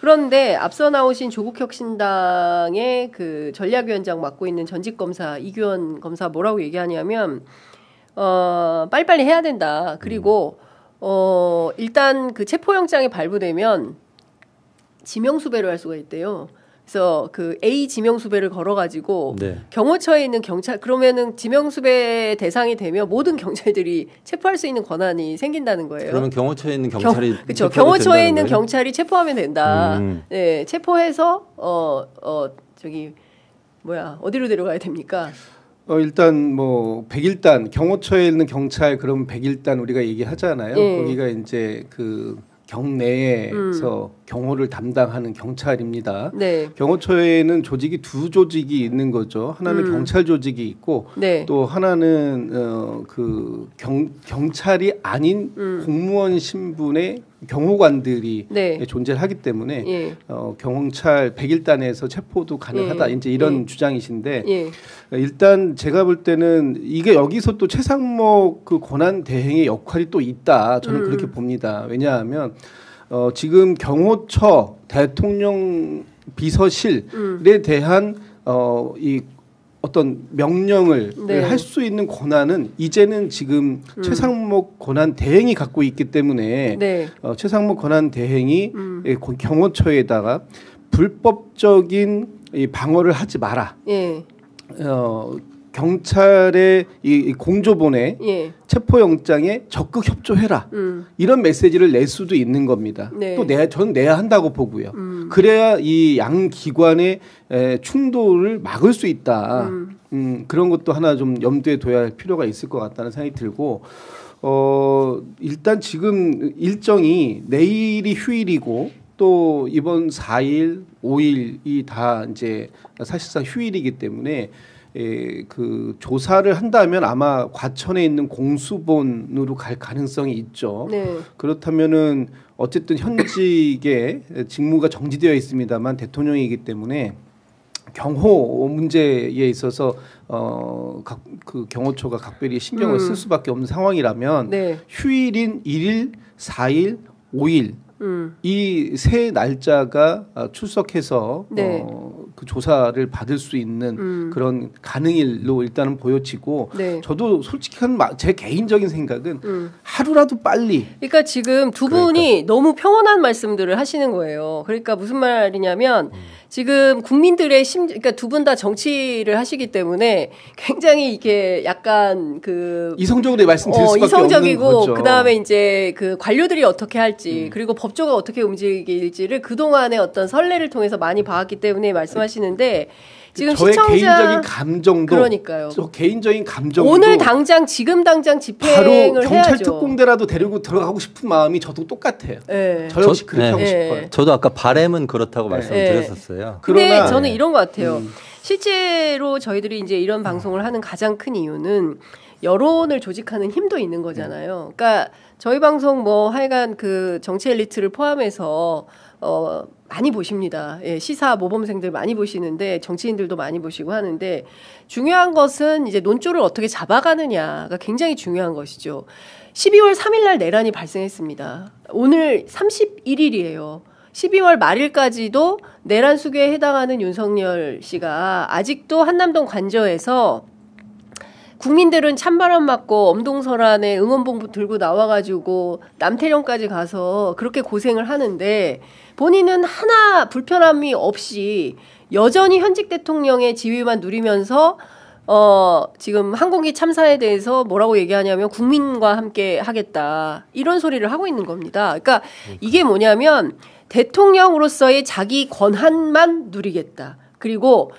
그런데 앞서 나오신 조국혁신당의 그 전략위원장 맡고 있는 전직 검사 이규원 검사 뭐라고 얘기하냐면 빨리빨리 해야 된다. 그리고 일단 그 체포영장이 발부되면 지명수배를 할 수가 있대요. 그래서 그 A 지명수배를 걸어가지고 네. 경호처에 있는 경찰 그러면은 지명수배 대상이 되면 모든 경찰들이 체포할 수 있는 권한이 생긴다는 거예요. 그러면 경호처에 있는 경찰이 그렇죠. 경호처에 있는 경찰이 체포하면 된다. 네, 체포해서 저기 뭐야 어디로 데려가야 됩니까? 일단 뭐 101단 경호처에 있는 경찰 그럼 101단 우리가 얘기하잖아요. 거기가 이제 그 경내에서 경호를 담당하는 경찰입니다. 네. 경호처에는 조직이 두 조직이 있는 거죠. 하나는 경찰 조직이 있고 네. 또 하나는 그 경찰이 아닌 공무원 신분의 경호관들이 네. 존재를 하기 때문에 예. 경찰 101단에서 체포도 가능하다. 이제 이런 주장이신데 예. 일단 제가 볼 때는 이게 여기서 또 최상목 그 권한 대행의 역할이 또 있다. 저는 그렇게 봅니다. 왜냐하면 지금 경호처 대통령 비서실에 대한 이 어떤 명령을 네. 할 수 있는 권한은 이제는 지금 최상목 권한 대행이 갖고 있기 때문에 네. 최상목 권한 대행이 경호처에다가 불법적인 이 방어를 하지 마라. 예. 경찰의 이 공조본에 예. 체포영장에 적극 협조해라. 이런 메시지를 낼 수도 있는 겁니다. 네. 또 저는 내야 한다고 보고요. 그래야 이 양 기관의 충돌을 막을 수 있다. 그런 것도 하나 좀 염두에 둬야 할 필요가 있을 것 같다는 생각이 들고 일단 지금 일정이 내일이 휴일이고 또 이번 4일, 5일이 다 이제 사실상 휴일이기 때문에 그 조사를 한다면 아마 과천에 있는 공수본으로 갈 가능성이 있죠. 네. 그렇다면은 어쨌든 현직에 직무가 정지되어 있습니다만 대통령이기 때문에 경호 문제에 있어서 그 경호처가 각별히 신경을 쓸 수밖에 없는 상황이라면 네. 휴일인 1일, 4일, 5일 이 세 날짜가 출석해서 네. 그 조사를 받을 수 있는 그런 가능일로 일단은 보여지고 네. 저도 솔직히 제 개인적인 생각은 하루라도 빨리 그러니까 지금 두 분이 너무 평온한 말씀들을 하시는 거예요. 그러니까 무슨 말이냐면 지금 국민들의 그러니까 두 분 다 정치를 하시기 때문에 굉장히 이게 약간 그 이성적으로 말씀드릴 수밖에 이성적이고 없는 거죠. 그다음에 이제 그 관료들이 어떻게 할지 그리고 법조가 어떻게 움직일지를 그동안의 어떤 선례를 통해서 많이 봐왔기 때문에 말씀하시는데 지금 저의 시청자 개인적인 감정도 그러니까요. 저 개인적인 감정도 오늘 당장 지금 당장 집행을 바로 경찰 해야죠. 특공대라도 데리고 들어가고 싶은 마음이 저도 똑같아요. 네. 저 역시 그렇게 하고 싶어요. 저도 아까 바램은 그렇다고 말씀드렸었어요. 근데 그러나 저는 이런 것 같아요. 실제로 저희들이 이제 이런 방송을 하는 가장 큰 이유는 여론을 조직하는 힘도 있는 거잖아요. 그러니까 저희 방송 뭐 하여간 그 정치 엘리트를 포함해서 많이 보십니다. 예, 시사 모범생들 많이 보시는데 정치인들도 많이 보시고 하는데 중요한 것은 이제 논조를 어떻게 잡아가느냐가 굉장히 중요한 것이죠. 12월 3일 날 내란이 발생했습니다. 오늘 31일이에요. 12월 말일까지도 내란 수괴에 해당하는 윤석열 씨가 아직도 한남동 관저에서 국민들은 찬바람 맞고 엄동설안에 응원봉 들고 나와가지고 남태령까지 가서 그렇게 고생을 하는데 본인은 하나 불편함이 없이 여전히 현직 대통령의 지위만 누리면서 지금 항공기 참사에 대해서 뭐라고 얘기하냐면 국민과 함께 하겠다 이런 소리를 하고 있는 겁니다. 그러니까 이게 뭐냐면 대통령으로서의 자기 권한만 누리겠다. 그리고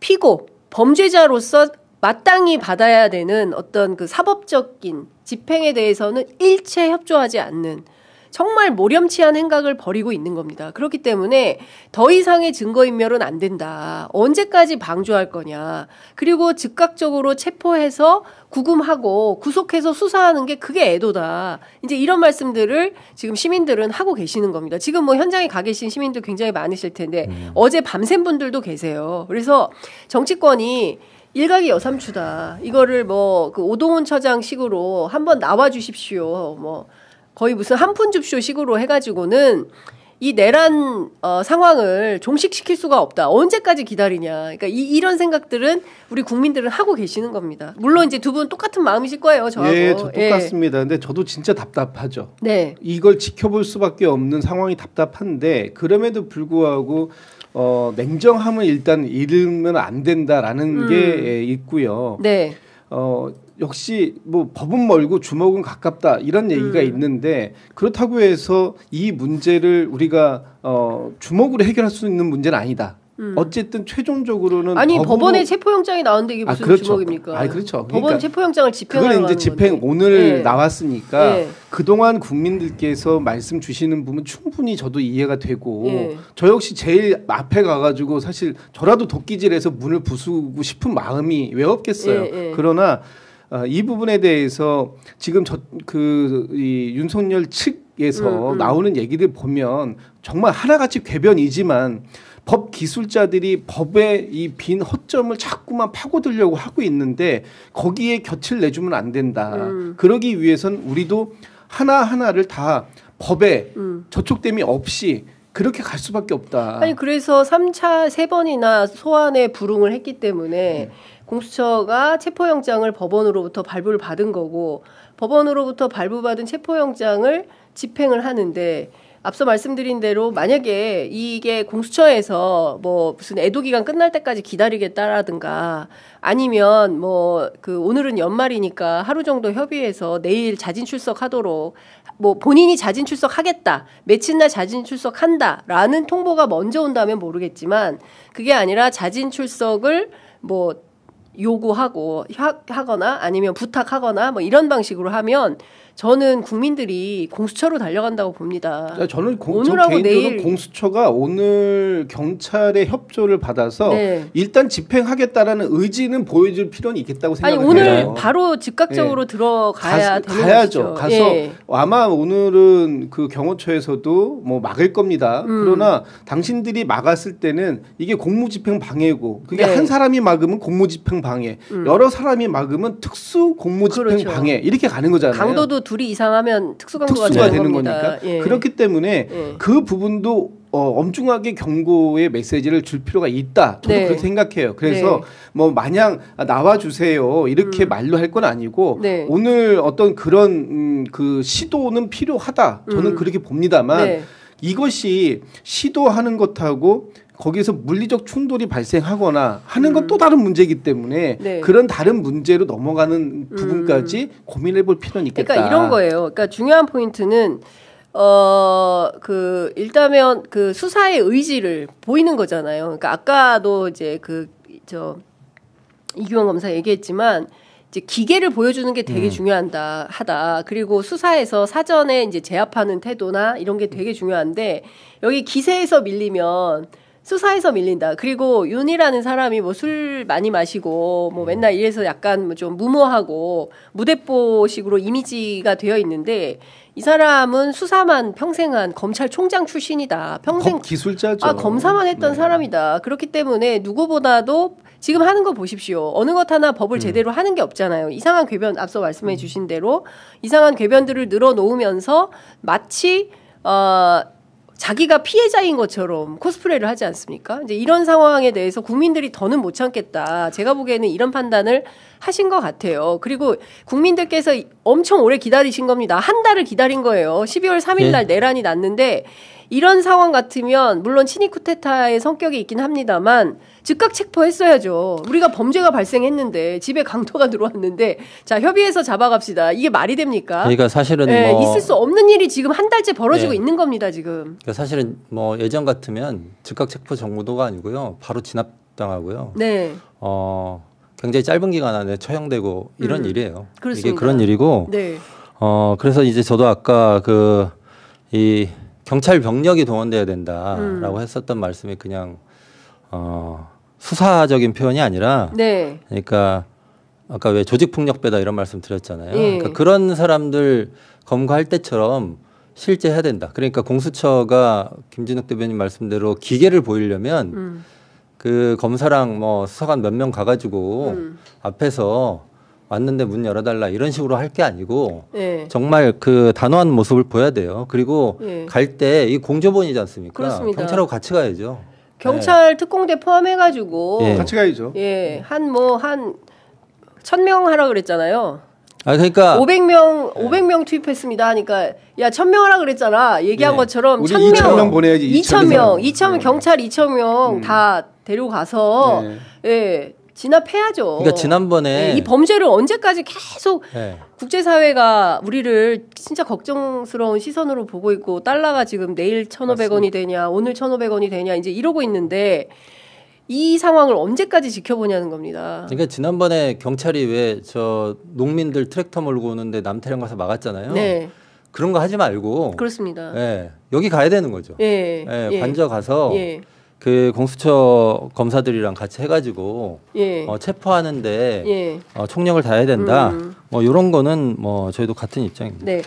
피고 범죄자로서 마땅히 받아야 되는 어떤 그 사법적인 집행에 대해서는 일체 협조하지 않는 정말 모렴치한 행각을 벌이고 있는 겁니다. 그렇기 때문에 더 이상의 증거인멸은 안 된다. 언제까지 방조할 거냐. 그리고 즉각적으로 체포해서 구금하고 구속해서 수사하는 게 그게 애도다. 이제 이런 말씀들을 지금 시민들은 하고 계시는 겁니다. 지금 뭐 현장에 가 계신 시민들 굉장히 많으실 텐데 어제 밤샘 분들도 계세요. 그래서 정치권이 일각이 여삼추다. 이거를 뭐 그 오동훈 처장식으로 한번 나와 주십시오. 뭐 거의 무슨 한푼 줍쇼 식으로 해가지고는 이 내란 상황을 종식시킬 수가 없다. 언제까지 기다리냐. 그러니까 이런 생각들은 우리 국민들은 하고 계시는 겁니다. 물론 이제 두 분 똑같은 마음이실 거예요. 저하고. 예, 저 똑같습니다. 근데 저도 진짜 답답하죠. 네. 이걸 지켜볼 수밖에 없는 상황이 답답한데 그럼에도 불구하고 냉정함을 일단 잃으면 안 된다라는 게 있고요. 네. 역시 뭐 법은 멀고 주먹은 가깝다 이런 얘기가 있는데 그렇다고 해서 이 문제를 우리가 주먹으로 해결할 수 있는 문제는 아니다. 어쨌든 최종적으로는 아니 법원에 체포영장이 나오는데 이게 무슨 그렇죠. 주먹입니까? 그렇죠. 법원 그러니까 체포영장을 집행하는 그걸 이제 집행 건데. 오늘 네. 나왔으니까 네. 그동안 국민들께서 말씀 주시는 부분 충분히 저도 이해가 되고 네. 저 역시 제일 앞에 가가지고 사실 저라도 도끼질해서 문을 부수고 싶은 마음이 왜 없겠어요. 네. 그러나 이 부분에 대해서 지금 이 윤석열 측에서 나오는 얘기를 보면 정말 하나같이 궤변이지만 법 기술자들이 법의 이 빈 허점을 자꾸만 파고들려고 하고 있는데 거기에 곁을 내주면 안 된다. 그러기 위해선 우리도 하나하나를 다 법에 저촉됨이 없이 그렇게 갈 수밖에 없다. 아니 그래서 3차 3번이나 소환에 불응을 했기 때문에 공수처가 체포영장을 법원으로부터 발부를 받은 거고 법원으로부터 발부받은 체포영장을 집행을 하는데 앞서 말씀드린 대로 만약에 이게 공수처에서 뭐 무슨 애도 기간 끝날 때까지 기다리겠다라든가 아니면 뭐 오늘은 연말이니까 하루 정도 협의해서 내일 자진 출석하도록 뭐 본인이 자진 출석하겠다 며칠 날 자진 출석한다라는 통보가 먼저 온다면 모르겠지만 그게 아니라 자진 출석을 뭐 요구하고 하거나 아니면 부탁하거나 뭐 이런 방식으로 하면 저는 국민들이 공수처로 달려간다고 봅니다. 저는 오늘하고 개인적으로 내일 공수처가 오늘 경찰의 협조를 받아서 네. 일단 집행하겠다라는 의지는 보여줄 필요는 있겠다고 아니 생각해요. 오늘 바로 즉각적으로 들어가야 되는 가야죠. 것이죠. 가서 예. 아마 오늘은 그 경호처에서도 뭐 막을 겁니다. 그러나 당신들이 막았을 때는 이게 공무집행 방해고 그게 네. 한 사람이 막으면 공무집행 방해, 여러 사람이 막으면 특수 공무집행 그렇죠. 방해 이렇게 가는 거잖아요. 강도도 둘이 이상하면 특수강도가 특수가 되는 되는 겁니다. 거니까 예. 그렇기 때문에 예. 그 부분도 엄중하게 경고의 메시지를 줄 필요가 있다. 저도 네. 그렇게 생각해요. 그래서 네. 뭐 마냥 나와 주세요 이렇게 말로 할 건 아니고 네. 오늘 어떤 그런 그 시도는 필요하다. 저는 그렇게 봅니다만 네. 이것이 시도하는 것하고 거기에서 물리적 충돌이 발생하거나 하는 건 또 다른 문제이기 때문에 네. 그런 다른 문제로 넘어가는 부분까지 고민해 볼 필요는 있겠다. 그러니까 이런 거예요. 그러니까 중요한 포인트는 일단은 그 수사의 의지를 보이는 거잖아요. 그러니까 아까도 이제 이규영 검사 얘기했지만 이제 기계를 보여주는 게 되게 중요하다. 그리고 수사에서 사전에 이제 제압하는 태도나 이런 게 되게 중요한데 여기 기세에서 밀리면 수사에서 밀린다. 그리고 윤이라는 사람이 뭐 술 많이 마시고 뭐 맨날 이래서 약간 뭐 좀 무모하고 무대뽀식으로 이미지가 되어 있는데 이 사람은 수사만 평생 한 검찰총장 출신이다. 평생 법 기술자죠. 검사만 했던 네. 사람이다. 그렇기 때문에 누구보다도 지금 하는 거 보십시오. 어느 것 하나 법을 제대로 하는 게 없잖아요. 이상한 궤변 앞서 말씀해 주신 대로 이상한 궤변들을 늘어놓으면서 마치 자기가 피해자인 것처럼 코스프레를 하지 않습니까? 이제 이런 상황에 대해서 국민들이 더는 못 참겠다. 제가 보기에는 이런 판단을 하신 것 같아요. 그리고 국민들께서 엄청 오래 기다리신 겁니다. 한 달을 기다린 거예요. 12월 3일 날 내란이 났는데 이런 상황 같으면 물론 친위 쿠데타의 성격이 있긴 합니다만 즉각 체포했어야죠. 우리가 범죄가 발생했는데 집에 강도가 들어왔는데 자 협의해서 잡아갑시다. 이게 말이 됩니까? 그러니까 사실은 네, 뭐 있을 수 없는 일이 지금 한 달째 벌어지고 네. 있는 겁니다. 지금. 그러니까 사실은 뭐 예전 같으면 즉각 체포 정도가 아니고요. 바로 진압당하고요. 네. 굉장히 짧은 기간 안에 처형되고 이런 일이에요. 그렇습니다. 이게 그런 일이고. 네. 그래서 이제 저도 아까 이 경찰 병력이 동원돼야 된다라고 했었던 말씀이 그냥 수사적인 표현이 아니라 네. 그러니까 아까 왜 조직폭력배다 이런 말씀 드렸잖아요. 예. 그러니까 그런 사람들 검거할 때처럼 실제 해야 된다. 그러니까 공수처가 김진욱 대변인 말씀대로 기계를 보이려면 그 검사랑 뭐 수사관 몇 명 가가지고 앞에서 왔는데 문 열어달라 이런 식으로 할 게 아니고 예. 정말 그 단호한 모습을 보여야 돼요. 그리고 예. 갈 때 이 공조본이지 않습니까? 그렇습니다. 경찰하고 같이 가야죠. 경찰 특공대 포함해가지고 예. 같이 가야죠. 예, 한 1000명 하라 그랬잖아요. 아 그러니까 500명 투입했습니다 하니까 야 1000명 하라 그랬잖아. 얘기한 네. 것처럼 우리 1000명 2000명 보내야지. 2000명 경찰 2000명 다 데려가서 예. 진압해야죠. 그러니까 지난번에 예, 이 범죄를 언제까지 계속 네. 국제사회가 우리를 진짜 걱정스러운 시선으로 보고 있고 달러가 지금 내일 1,500원이 되냐 오늘 1,500원이 되냐 이제 이러고 있는데 이 상황을 언제까지 지켜보냐는 겁니다. 그러니까 지난번에 경찰이 왜 저 농민들 트랙터 몰고 오는데 남태령 가서 막았잖아요. 네, 그런 거 하지 말고 그렇습니다. 예, 여기 가야 되는 거죠. 예, 예, 관저 가서 예, 그 공수처 검사들이랑 같이 해가지고 예, 체포하는데 예. 총력을 다해야 된다. 뭐 이런 거는 뭐 저희도 같은 입장입니다. 네.